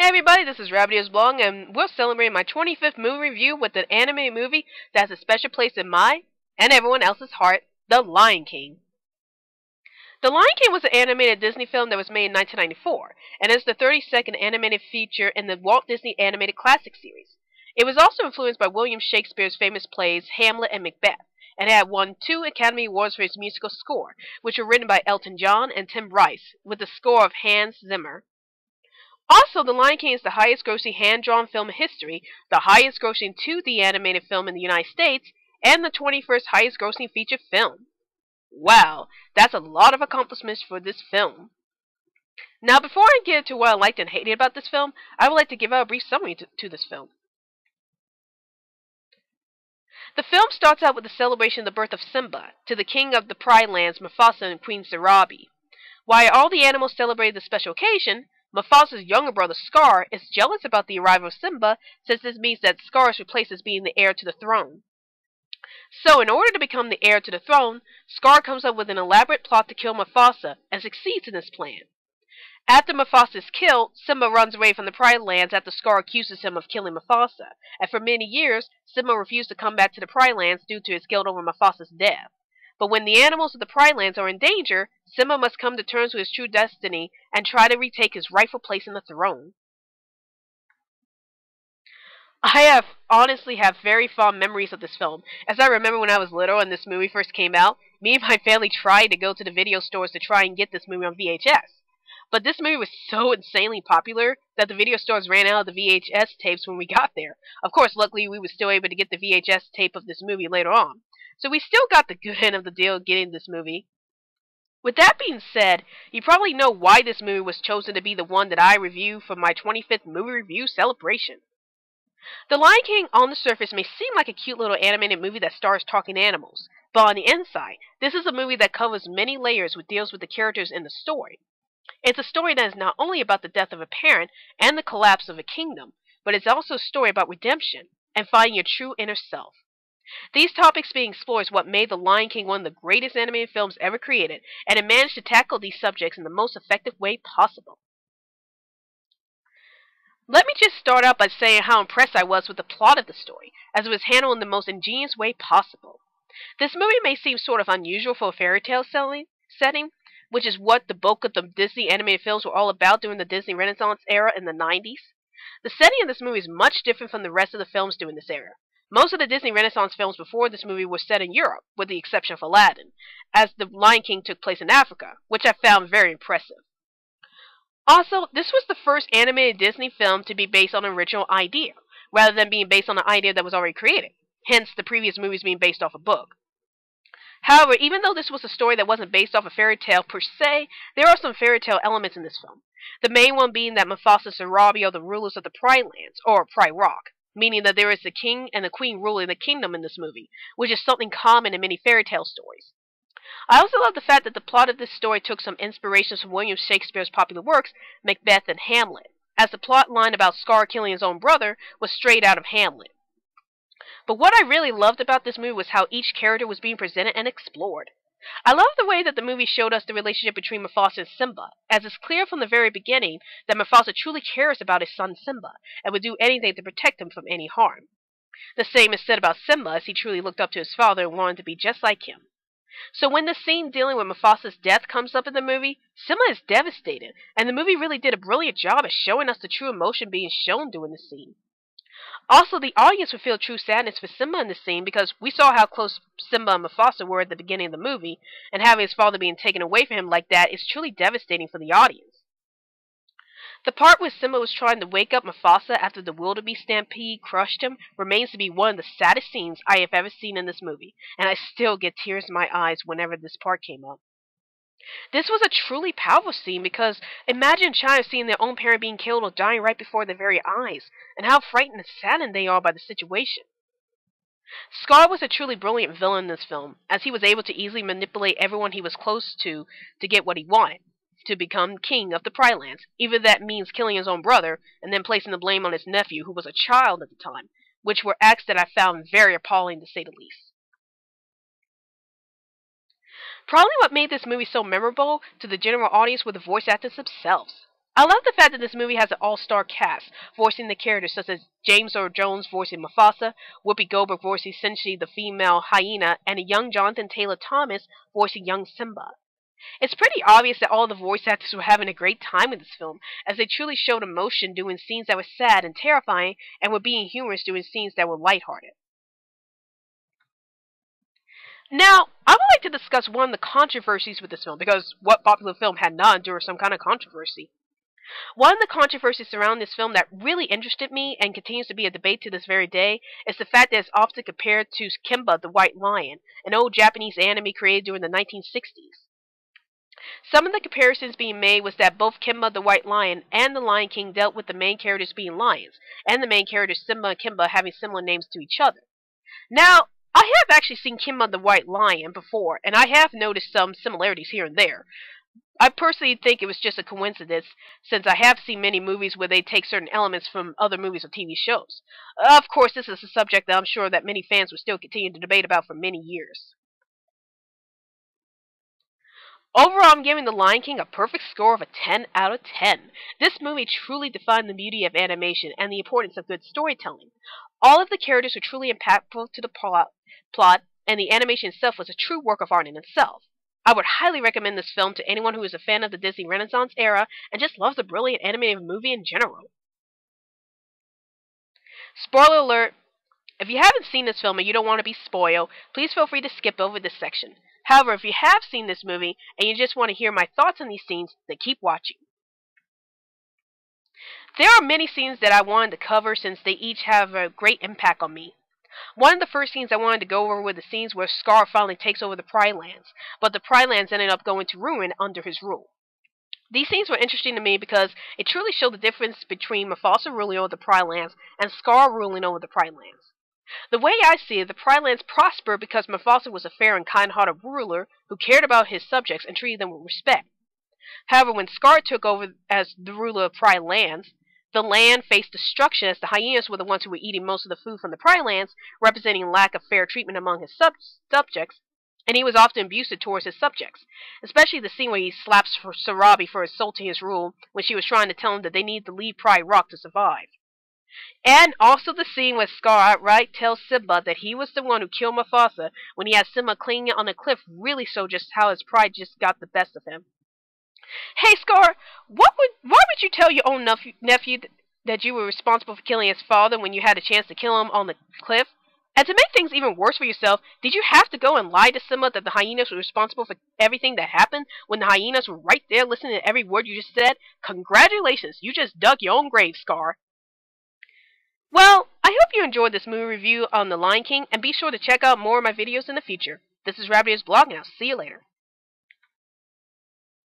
Hey everybody, this is Rabbitearsblog, and we're celebrating my 25th movie review with an anime movie that has a special place in my, and everyone else's heart, The Lion King. The Lion King was an animated Disney film that was made in 1994, and is the 32nd animated feature in the Walt Disney Animated Classic series. It was also influenced by William Shakespeare's famous plays Hamlet and Macbeth, and had won 2 Academy Awards for its musical score, which were written by Elton John and Tim Rice, with the score of Hans Zimmer. Also, The Lion King is the highest-grossing hand-drawn film in history, the highest-grossing 2D animated film in the United States, and the 21st highest-grossing feature film. Wow, that's a lot of accomplishments for this film. Now, before I get into what I liked and hated about this film, I would like to give out a brief summary to this film. The film starts out with the celebration of the birth of Simba to the king of the Pride Lands, Mufasa, and Queen Sarabi. While all the animals celebrate the special occasion, Mufasa's younger brother Scar is jealous about the arrival of Simba, since this means that Scar is replaced as being the heir to the throne. So, in order to become the heir to the throne, Scar comes up with an elaborate plot to kill Mufasa, and succeeds in his plan. After Mufasa is killed, Simba runs away from the Pride Lands after Scar accuses him of killing Mufasa, and for many years, Simba refused to come back to the Pride Lands due to his guilt over Mufasa's death. But when the animals of the Pride Lands are in danger, Simba must come to terms with his true destiny and try to retake his rightful place in the throne. I honestly have very fond memories of this film, as I remember when I was little and this movie first came out, me and my family tried to go to the video stores to try and get this movie on VHS. But this movie was so insanely popular that the video stores ran out of the VHS tapes when we got there. Of course, luckily we were still able to get the VHS tape of this movie later on. So we still got the good end of the deal getting this movie. With that being said, you probably know why this movie was chosen to be the one that I review for my 25th movie review celebration. The Lion King on the surface may seem like a cute little animated movie that stars talking animals, but on the inside, this is a movie that covers many layers which deals with the characters in the story. It's a story that is not only about the death of a parent and the collapse of a kingdom, but it's also a story about redemption and finding your true inner self. These topics being explored is what made The Lion King one of the greatest animated films ever created, and it managed to tackle these subjects in the most effective way possible. Let me just start out by saying how impressed I was with the plot of the story, as it was handled in the most ingenious way possible. This movie may seem sort of unusual for a fairy tale setting, which is what the bulk of the Disney animated films were all about during the Disney Renaissance era in the 90s. The setting of this movie is much different from the rest of the films during this era. Most of the Disney Renaissance films before this movie were set in Europe, with the exception of Aladdin, as The Lion King took place in Africa, which I found very impressive. Also, this was the first animated Disney film to be based on an original idea, rather than being based on an idea that was already created, hence the previous movies being based off a book. However, even though this was a story that wasn't based off a fairy tale per se, there are some fairy tale elements in this film. The main one being that Mufasa and Sarabi are the rulers of the Pride Lands, or Pride Rock, meaning that there is the king and the queen ruling the kingdom in this movie, which is something common in many fairy tale stories. I also love the fact that the plot of this story took some inspirations from William Shakespeare's popular works, Macbeth and Hamlet, as the plot line about Scar killing his own brother was straight out of Hamlet. But what I really loved about this movie was how each character was being presented and explored. I love the way that the movie showed us the relationship between Mufasa and Simba, as it's clear from the very beginning that Mufasa truly cares about his son Simba, and would do anything to protect him from any harm. The same is said about Simba, as he truly looked up to his father and wanted to be just like him. So when the scene dealing with Mufasa's death comes up in the movie, Simba is devastated, and the movie really did a brilliant job at showing us the true emotion being shown during the scene. Also, the audience would feel true sadness for Simba in this scene because we saw how close Simba and Mufasa were at the beginning of the movie, and having his father being taken away from him like that is truly devastating for the audience. The part where Simba was trying to wake up Mufasa after the wildebeest stampede crushed him remains to be one of the saddest scenes I have ever seen in this movie, and I still get tears in my eyes whenever this part came up. This was a truly powerful scene because imagine a child seeing their own parent being killed or dying right before their very eyes, and how frightened and saddened they are by the situation. Scar was a truly brilliant villain in this film, as he was able to easily manipulate everyone he was close to get what he wanted, to become king of the Pride Lands, even if that means killing his own brother, and then placing the blame on his nephew, who was a child at the time, which were acts that I found very appalling to say the least. Probably what made this movie so memorable to the general audience were the voice actors themselves. I love the fact that this movie has an all-star cast, voicing the characters such as James Earl Jones voicing Mufasa, Whoopi Goldberg voicing Senshi the female hyena, and a young Jonathan Taylor Thomas voicing young Simba. It's pretty obvious that all the voice actors were having a great time with this film, as they truly showed emotion doing scenes that were sad and terrifying, and were being humorous doing scenes that were lighthearted. Now, I would like to discuss one of the controversies with this film, because what popular film had not endured some kind of controversy? One of the controversies surrounding this film that really interested me and continues to be a debate to this very day is the fact that it's often compared to Kimba the White Lion, an old Japanese anime created during the 1960s. Some of the comparisons being made was that both Kimba the White Lion and the Lion King dealt with the main characters being lions, and the main characters Simba and Kimba having similar names to each other. Now, I have actually seen Kimba the White Lion before, and I have noticed some similarities here and there. I personally think it was just a coincidence, since I have seen many movies where they take certain elements from other movies or TV shows. Of course, this is a subject that I'm sure that many fans will still continue to debate about for many years. Overall, I'm giving The Lion King a perfect score of a 10 out of 10. This movie truly defined the beauty of animation and the importance of good storytelling. All of the characters were truly impactful to the plot, and the animation itself was a true work of art in itself. I would highly recommend this film to anyone who is a fan of the Disney Renaissance era and just loves a brilliant animated movie in general. Spoiler alert, if you haven't seen this film and you don't want to be spoiled, please feel free to skip over this section. However, if you have seen this movie and you just want to hear my thoughts on these scenes, then keep watching. There are many scenes that I wanted to cover since they each have a great impact on me. One of the first scenes I wanted to go over were the scenes where Scar finally takes over the Pride Lands, but the Pride Lands ended up going to ruin under his rule. These scenes were interesting to me because it truly showed the difference between Mufasa ruling over the Pride Lands and Scar ruling over the Pride Lands. The way I see it, the Pride Lands prospered because Mufasa was a fair and kind-hearted ruler who cared about his subjects and treated them with respect. However, when Scar took over as the ruler of Pride Lands, the land faced destruction as the hyenas were the ones who were eating most of the food from the Pride Lands, representing lack of fair treatment among his subjects, and he was often abusive towards his subjects, especially the scene where he slaps Sarabi for insulting his rule when she was trying to tell him that they needed to leave Pride Rock to survive. And also the scene where Scar outright tells Simba that he was the one who killed Mufasa when he had Simba clinging on a cliff really showed just how his pride just got the best of him. Hey Scar, why would you tell your own nephew that you were responsible for killing his father when you had a chance to kill him on the cliff? And to make things even worse for yourself, did you have to go and lie to Simba that the hyenas were responsible for everything that happened when the hyenas were right there listening to every word you just said? Congratulations, you just dug your own grave, Scar. Well, I hope you enjoyed this movie review on The Lion King, and be sure to check out more of my videos in the future. This is Rabbitearsblog, and I'll see you later.